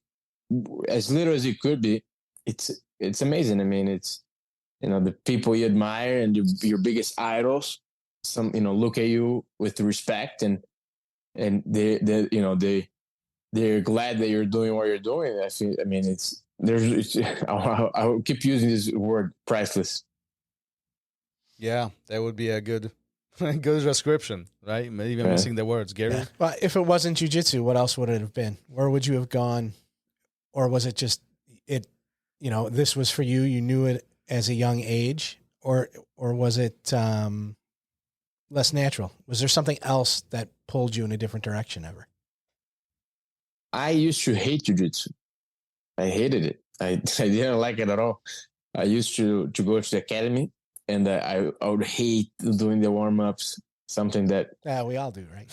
as little as it could be, it's amazing. I mean, it's, the people you admire and your biggest idols, look at you with respect, and they're glad that you're doing what you're doing. I will keep using this word, priceless. Yeah, that would be a good description, right? Maybe even missing the words, Gary. Yeah. Well, if it wasn't jiu-jitsu, what else would it have been? Where would you have gone? Or was it just this was for you, you knew it as a young age, or was it less natural? Was there something else that pulled you in a different direction ever? I used to hate jiu-jitsu. I hated it. I didn't like it at all. I used to go to the academy, and I would hate doing the warm-ups, something that... Yeah, we all do, right?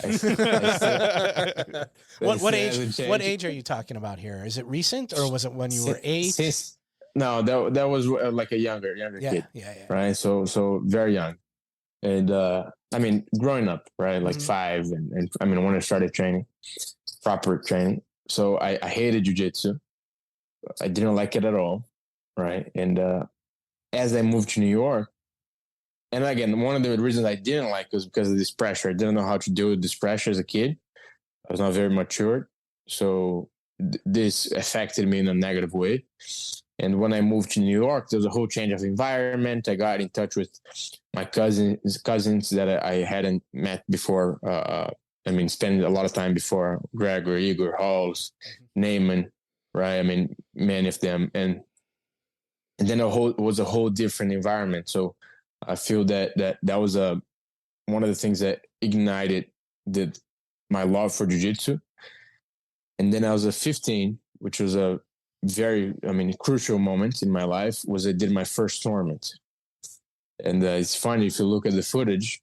What age are you talking about here? Is it recent, or was it when you were 8? No, that was like a younger kid. Yeah. Right? So very young. And, growing up, right? Like 5. And when I started training, proper training. So I hated jiu-jitsu. I didn't like it at all, right? And as I moved to New York, and again, one of the reasons I didn't like was because of this pressure. I didn't know how to deal with this pressure as a kid. I was not very mature. So this affected me in a negative way. And when I moved to New York, there was a whole change of environment. I got in touch with my cousins that I hadn't met before. Spending a lot of time before: Gregory, Igor, Halls, Neyman, right? Many of them. And then it was a whole different environment. So I feel that was one of the things that ignited my love for jiu-jitsu. And then I was 15, which was a very, crucial moment in my life, was I did my first tournament. And it's funny, if you look at the footage,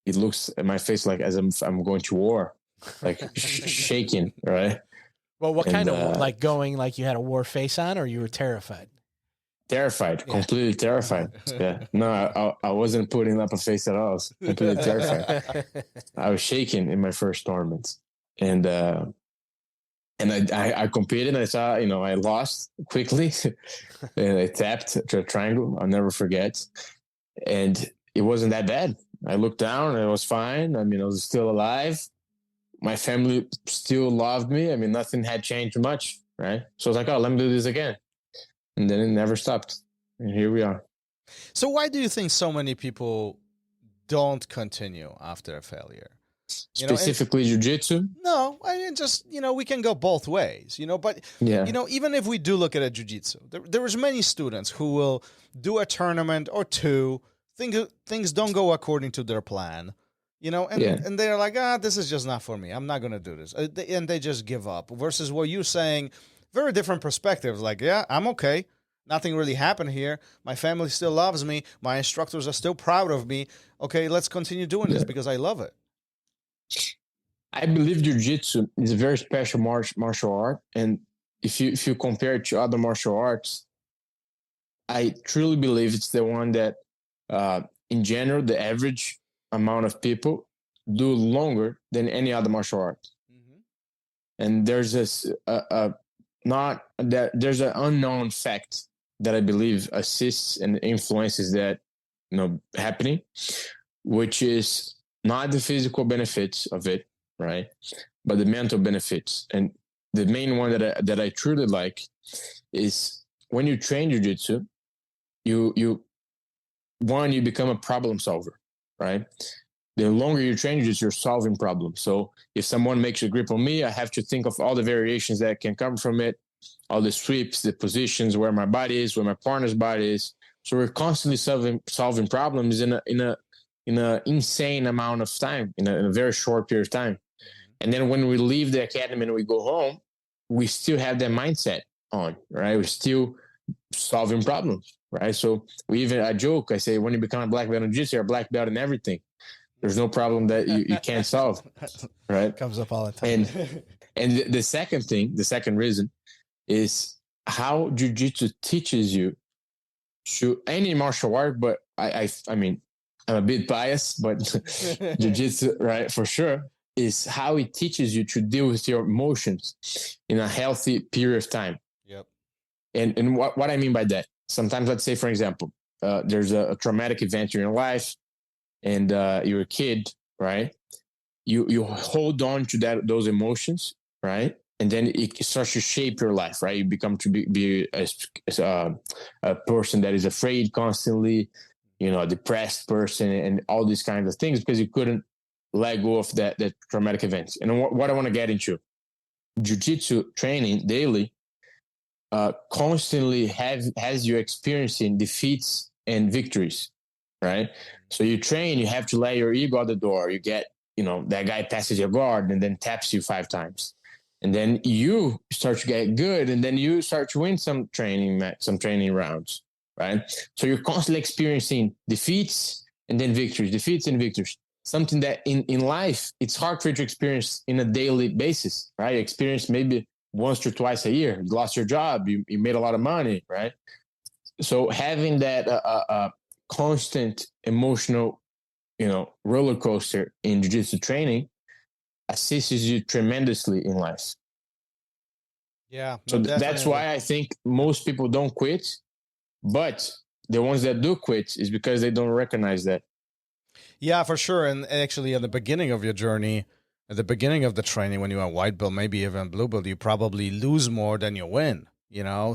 it looks at my face like as I'm going to war, like shaking, right? Well, what kind of, like going like you had a war face on, or you were terrified? Terrified, completely terrified. Yeah. No, I wasn't putting up a face at all. I was completely terrified. I was shaking in my first tournament. And I competed, and I saw, I lost quickly. And I tapped to a triangle. I'll never forget. And it wasn't that bad. I looked down and it was fine. I was still alive. My family still loved me. Nothing had changed much, right? So I was like, oh, let me do this again. And then it never stopped. And here we are. So why do you think so many people don't continue after a failure? Specifically jiu-jitsu? No, just, we can go both ways, but, even if we do look at a jiu-jitsu, there is many students who will do a tournament or two, things don't go according to their plan, and they're like, this is just not for me. I'm not going to do this. And they just give up, versus what you're saying, very different perspectives. Like, yeah, I'm okay. Nothing really happened here. My family still loves me. My instructors are still proud of me. Okay, let's continue doing this because I love it. I believe jiu-jitsu is a very special martial art. And if you compare it to other martial arts, I truly believe it's the one that, in general, the average amount of people do longer than any other martial art. Mm-hmm. And there's there's an unknown fact that I believe assists and influences that, happening, which is not the physical benefits of it, right? But the mental benefits. And the main one that I truly like is when you train jiu-jitsu, you become a problem solver, right? The longer you train jiu-jitsu, you're solving problems. So if someone makes a grip on me, I have to think of all the variations that can come from it, all the sweeps, the positions, where my body is, where my partner's body is. So we're constantly solving problems in a insane amount of time, in a very short period of time. And then when we leave the academy and we go home, we still have that mindset on, right? We're still solving problems, right? So I joke, I say, when you become a black belt in jiu-jitsu, you're a black belt in everything. There's no problem that you can't solve, right? Comes up all the time. And the second reason is how jiu-jitsu teaches you to any martial art, but I mean, I'm a bit biased, but jiu-jitsu, right, for sure, is how it teaches you to deal with your emotions in a healthy period of time. Yep. And what I mean by that, sometimes, let's say, for example, there's a traumatic event in your life, and you're a kid, right? You hold on to those emotions, right? And then it starts to shape your life, right? You become to be a person that is afraid constantly, a depressed person, and all these kinds of things because you couldn't let go of that traumatic event. And what I want to get into, jiu-jitsu training daily constantly has you experiencing defeats and victories, right? So you train, you have to let your ego out the door. You get, that guy passes your guard and then taps you 5 times. And then you start to get good, and then you start to win some training rounds, right? So you're constantly experiencing defeats and then victories. Something that in life, it's hard for you to experience in a daily basis, right? You experience maybe once or twice a year. You lost your job, you made a lot of money, right? So having that constant emotional, roller coaster in jiu-jitsu training assists you tremendously in life. Yeah. So that's why I think most people don't quit, but the ones that do quit is because they don't recognize that. Yeah, for sure. And actually, at the beginning of your journey, at the beginning of the training, when you're a white belt, maybe even blue belt, you probably lose more than you win,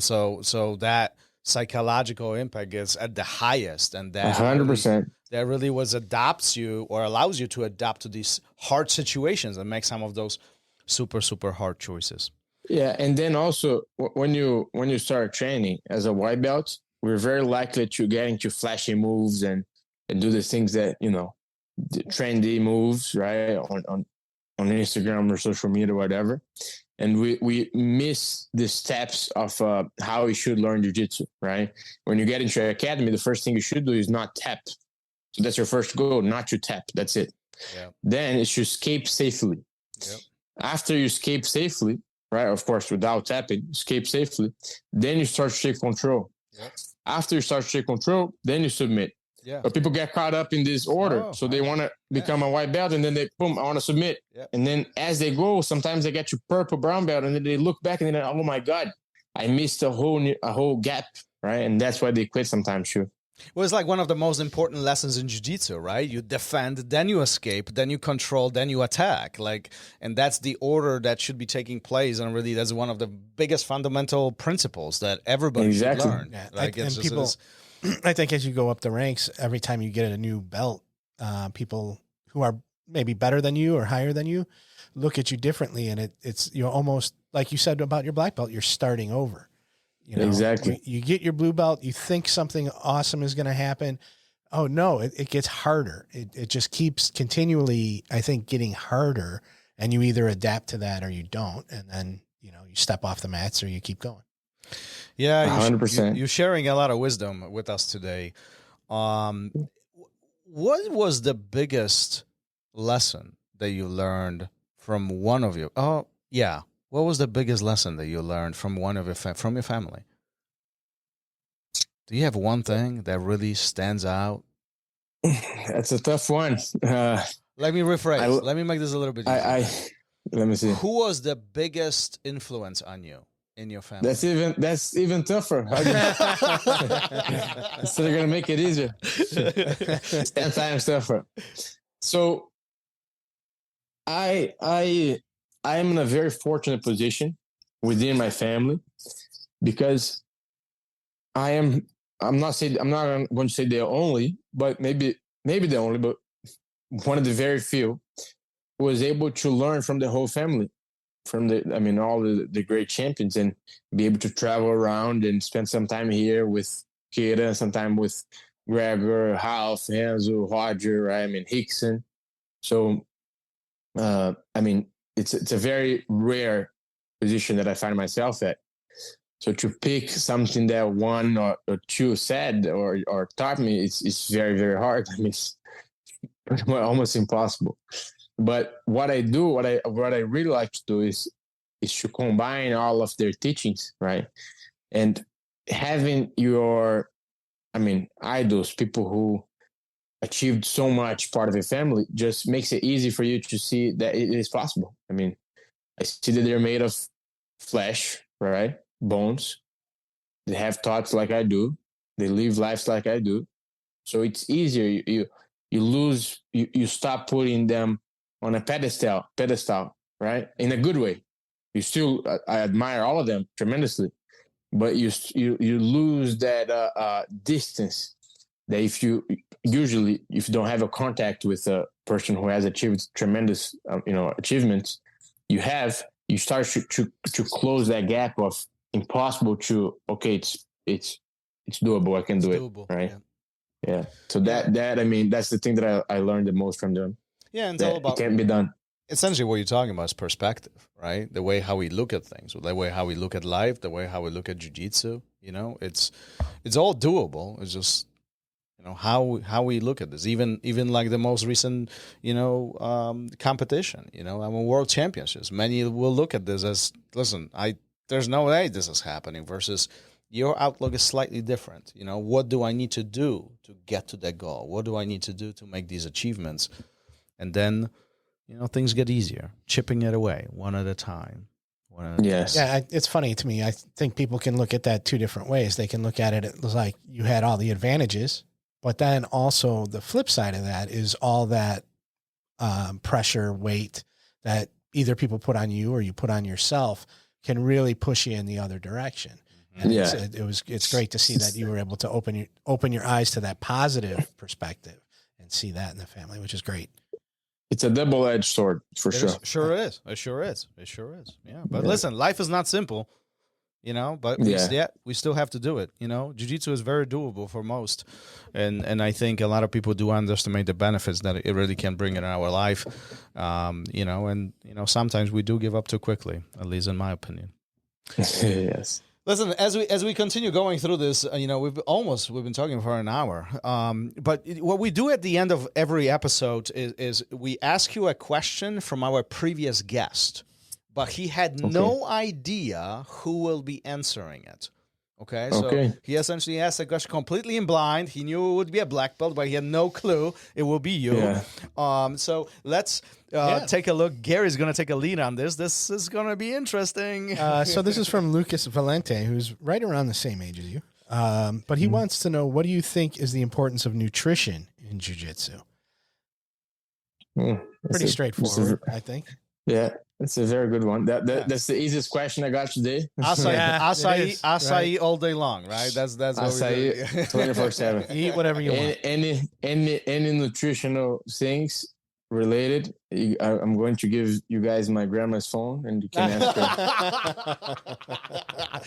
So that psychological impact is at the highest, and that 100%. That really adapts you or allows you to adapt to these hard situations and make some of those super, super hard choices. Yeah, and then also when you start training as a white belt, we're very likely to get into flashy moves and do the things that the trendy moves, right, on Instagram or social media or whatever, and we miss the steps of how you should learn jiu-jitsu, right? When you get into your academy, the first thing you should do is not tap. So that's your first goal, not to tap. That's it. Yeah. Then it's to escape safely. Yep. After you escape safely, right, of course, without tapping, escape safely, then you start to take control. Yep. After you start to take control, then you submit. Yeah. But people get caught up in this order. So they want to become a white belt, and then I want to submit. Yep. And then as they go, sometimes they get to purple, brown belt, and then they look back and they're like, oh my God, I missed a whole gap, right? And that's why they quit sometimes, too. Well, it's like one of the most important lessons in jiu-jitsu, right? You defend, then you escape, then you control, then you attack. And that's the order that should be taking place. And really, that's one of the biggest fundamental principles that everybody should learn. Yeah. I think as you go up the ranks, every time you get a new belt, people who are maybe better than you or higher than you look at you differently. And it's almost like you said about your black belt, you're starting over. Exactly. You get your blue belt, you think something awesome is going to happen. Oh no, it gets harder. It just keeps continually, I think, getting harder, and you either adapt to that or you don't. And then, you step off the mats or you keep going. Yeah. 100%. You're sharing a lot of wisdom with us today. What was the biggest lesson that you learned from one of your, what was the biggest lesson that you learned from from your family? Do you have one thing that really stands out? That's a tough one. Let me rephrase. Let me make this a little bit easier. Let me see. Who was the biggest influence on you in your family? That's even tougher. So they're gonna make it easier. It's 10 times tougher. So I am in a very fortunate position within my family because I'm not going to say the only, but maybe the only, but one of the very few who was able to learn from the whole family, from all the great champions, and be able to travel around and spend some time here with Kira, some time with Gregor, Ralph, Enzo, Roger, right? Hickson. So, it's a very rare position that I find myself at. So to pick something that one or two said or taught me, it's very, very hard. I mean, it's almost impossible. But what I do, what I really like to do is to combine all of their teachings, right? And having your, I mean, idols, people who achieved so much part of your family, just makes it easy for you to see that it is possible. I mean, I see that they're made of flesh, right? Bones. They have thoughts like I do. They live lives like I do. So it's easier. You stop putting them on a pedestal, right? In a good way. You still, I admire all of them tremendously, but you lose that distance that if you don't have a contact with a person who has achieved tremendous, achievements, you start to close that gap of impossible to, okay, it's doable. I can do doable, it. Right. Yeah. So that, I mean, that's the thing that I learned the most from them. Yeah. And it's all about, it can't be done. Essentially what you're talking about is perspective, right? The way how we look at things, the way how we look at life, the way how we look at jiu-jitsu, it's all doable. It's just, how we look at this, even like the most recent, competition, world championships. Many will look at this as, listen, there's no way this is happening, versus your outlook is slightly different. What do I need to do to get to that goal? What do I need to do to make these achievements? And then, things get easier, chipping it away one at a time. Yes. Yeah, it's funny to me. I think people can look at that two different ways. They can look at it as like you had all the advantages, but then also the flip side of that is all that pressure, weight that either people put on you or you put on yourself can really push you in the other direction. And it's great to see that you were able to open your eyes to that positive perspective and see that in the family, which is great. It's a double-edged sword for sure. It sure is. Yeah. But listen, life is not simple, but we still have to do it. Jiu-jitsu is very doable for most. And I think a lot of people do underestimate the benefits that it really can bring in our life. Sometimes we do give up too quickly, at least in my opinion. Yes. Listen, as we continue going through this, we've been talking for an hour. But what we do at the end of every episode is we ask you a question from our previous guest, but he had no idea who will be answering it. Okay, so he essentially asked a question completely in blind. He knew it would be a black belt, but he had no clue it will be you. Yeah. So let's take a look. Gary's going to take a lead on this. This is going to be interesting. So this is from Lucas Valente, who's right around the same age as you. But he wants to know, what do you think is the importance of nutrition in jiu-jitsu? Pretty straightforward, I think. Yeah. That's a very good one. That's the easiest question I got today. Acai all day long, right? That's acai 24/7. Eat whatever you want. Any nutritional things related, I'm going to give you guys my grandma's phone, and you can ask her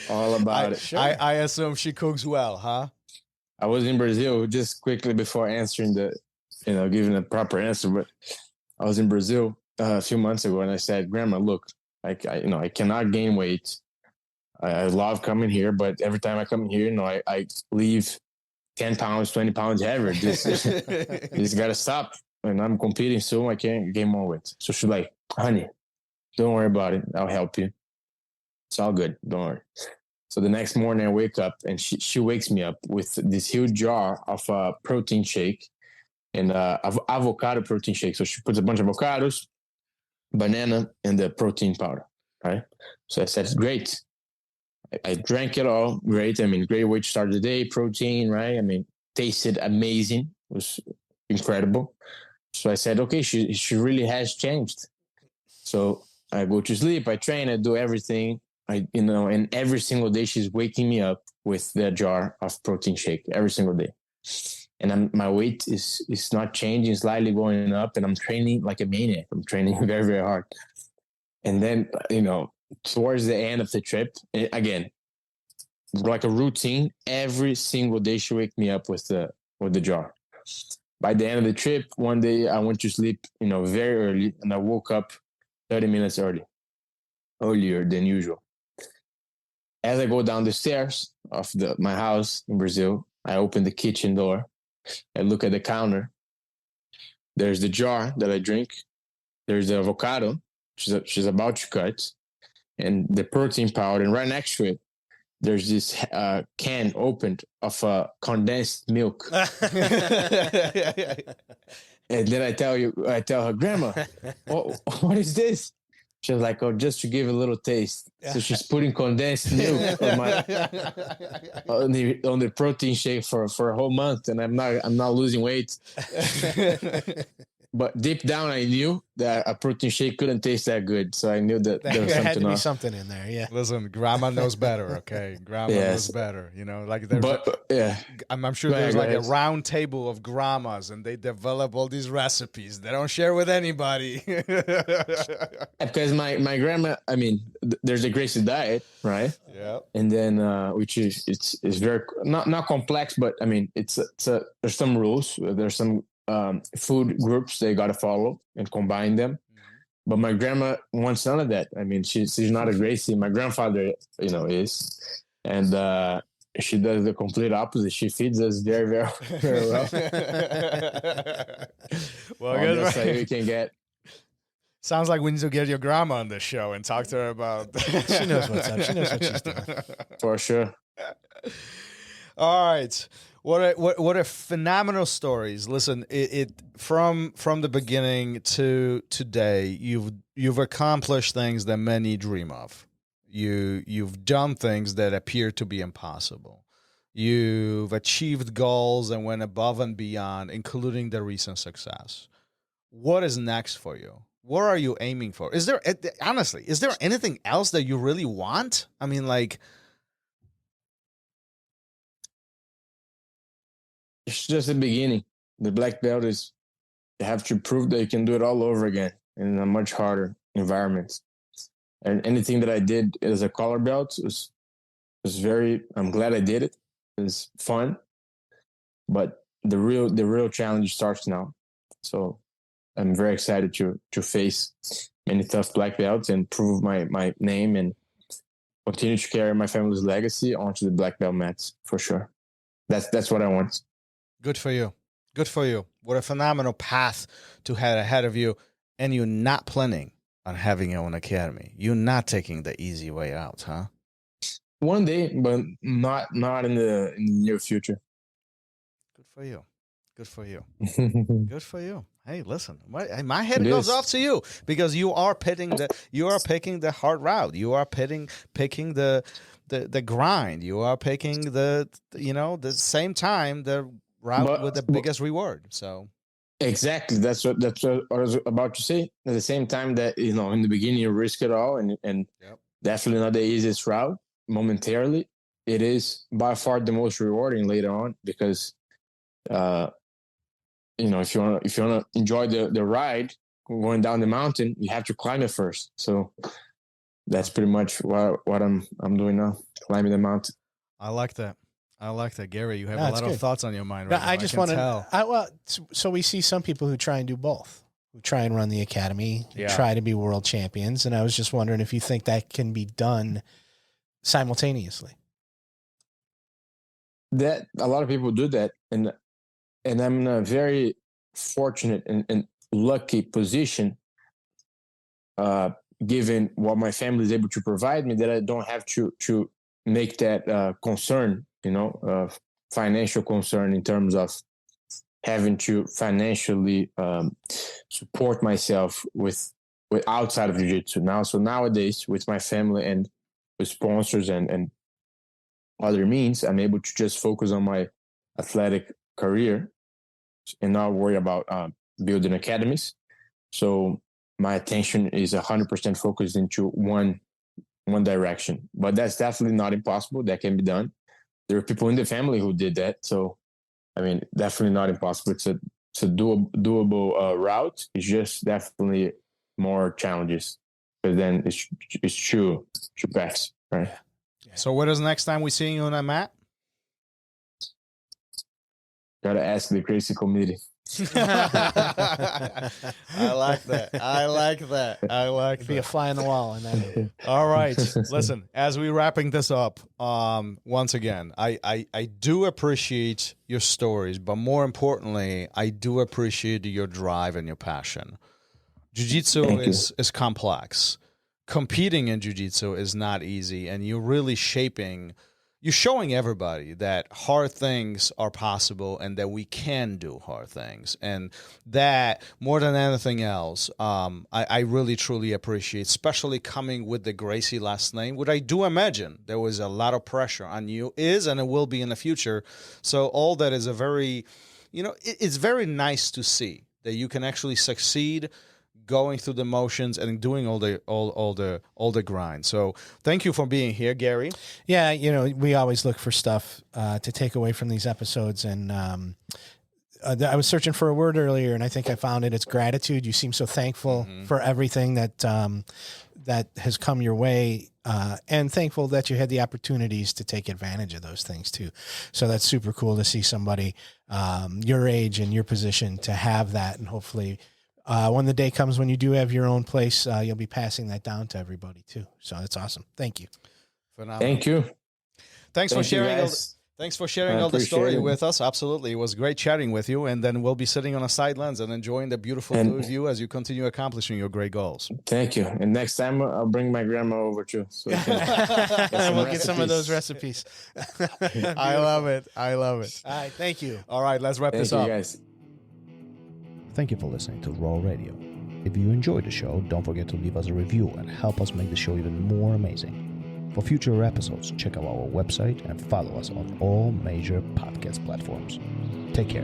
all about it. Sure. I assume she cooks well, huh? I was in Brazil just quickly before answering giving a proper answer, but I was in Brazil a few months ago, and I said, Grandma, look, I cannot gain weight. I love coming here, but every time I come here, I leave 10 pounds, 20 pounds heavier. This got to stop. And I'm competing soon. I can't gain more weight. So she's like, honey, don't worry about it. I'll help you. It's all good. Don't worry. So the next morning I wake up, and she wakes me up with this huge jar of protein shake and avocado protein shake. So she puts a bunch of avocados, banana, and the protein powder, right? So I said, great. I drank it all. Great. I mean, great way to start the day. Protein, right? I mean, tasted amazing. It was incredible. So I said, okay, she really has changed. So I go to sleep, I train, I do everything. And every single day she's waking me up with the jar of protein shake every single day. And my weight is not changing, slightly going up, and I'm training like a maniac. I'm training very, very hard. And then, towards the end of the trip, again, like a routine, every single day she wake me up with the jar. By the end of the trip, one day I went to sleep, very early, and I woke up 30 minutes earlier than usual. as I go down the stairs of my house in Brazil, I open the kitchen door. I look at the counter. There's the jar that I drink. There's the avocado she's about to cut, and the protein powder. And right next to it, there's this can opened of condensed milk. And then I tell her, Grandma, what is this? She was like, oh, just to give a little taste. So she's putting condensed milk on the protein shake for a whole month, and I'm not losing weight. But deep down, I knew that a protein shake couldn't taste that good. So I knew that there was had to be something in there. Yeah. Listen, Grandma knows better. Okay, Grandma knows better. You know, like there's. I'm sure there's like a round table of grandmas, and they develop all these recipes. They don't share with anybody. Because my grandma, I mean, there's a Gracie diet, right? Yeah. And then which is it's very not complex, but I mean, there's some rules. There's some food groups they got to follow and combine them. But my grandma wants none of that. I mean, she's not a Gracie. My grandfather, is, and she does the complete opposite. She feeds us very, very, very well. Well, good. That's how you can get. Sounds like we need to get your grandma on the show and talk to her about. She knows what's up. She knows what she's doing. For sure. All right. What a phenomenal stories. Listen, it from the beginning to today, you've accomplished things that many dream of. You've done things that appear to be impossible. You've achieved goals and went above and beyond, including the recent success. What is next for you? What are you aiming for? Is there anything else that you really want? I mean, like. It's just the beginning. The black belt is, you have to prove that you can do it all over again in a much harder environment. And anything that I did as a color belt was I'm glad I did it. It's fun. But the real challenge starts now. So I'm very excited to face many tough black belts and prove my name and continue to carry my family's legacy onto the black belt mats for sure. That's what I want. Good for you. Good for you. What a phenomenal path to have ahead of you. And you're not planning on having your own academy. You're not taking the easy way out, huh? One day, but not in the near future. Good for you. Good for you. Good for you. Hey, listen, my head goes off to you because you are picking the hard route. You are picking the grind. You are picking the same time the route with the biggest reward. So exactly, that's what I was about to say. At the same time that in the beginning you risk it all and yep. Definitely not the easiest route momentarily. It is by far the most rewarding later on because if you want to enjoy the ride going down the mountain, you have to climb it first. So that's pretty much what I'm doing now, climbing the mountain. I like that. Gary, you have a lot of thoughts on your mind right now. I just want to so we see some people who try and do both, who try and run the academy, try to be world champions. And I was just wondering if you think that can be done simultaneously. That a lot of people do that. And I'm in a very fortunate and lucky position, given what my family is able to provide me, that I don't have to make that concern, financial concern in terms of having to financially support myself with outside of jiu-jitsu now. So nowadays, with my family and with sponsors and other means, I'm able to just focus on my athletic career and not worry about building academies. So my attention is 100% focused into one direction. But that's definitely not impossible. That can be done. There are people in the family who did that. So, I mean, definitely not impossible. It's a doable route. It's just definitely more challenges. But then it's true paths, right? Yeah. So what is the next time we see you on that mat? Gotta ask the Gracie committee. I like that. I like that. I like Be a that. fly on the wall. And then All right. Listen, as we're wrapping this up, once again, I do appreciate your stories, but more importantly, I do appreciate your drive and your passion. Jiu-Jitsu is complex. Competing in Jiu-Jitsu is not easy, and you're really you're showing everybody that hard things are possible and that we can do hard things. And that, more than anything else, I really, truly appreciate, especially coming with the Gracie last name, which I do imagine there was a lot of pressure on you, and it will be in the future. So all that is a very, it's very nice to see that you can actually succeed going through the motions and doing all the grind. So thank you for being here, Gary. yeah, we always look for stuff to take away from these episodes. And I was searching for a word earlier, and I think I found it. It's gratitude. You seem so thankful for everything that has come your way, and thankful that you had the opportunities to take advantage of those things too. So that's super cool to see somebody your age and your position to have that, and hopefully when the day comes when you do have your own place, you'll be passing that down to everybody too. So that's awesome. Thank you. Phenomenal. Thank you. Thanks for sharing. Thanks for sharing all the story it. with us. Absolutely. It was great chatting with you. And then we'll be sitting on a sidelines and enjoying the beautiful view of you as you continue accomplishing your great goals. Thank you. And next time I'll bring my grandma over too. So we can We'll get some of those recipes. I love it. I love it. All right. Thank you. All right, let's wrap this Thank up. you, guys. Thank you for listening to RŌL Radio. If you enjoyed the show, don't forget to leave us a review and help us make the show even more amazing. For future episodes, check out our website and follow us on all major podcast platforms. Take care.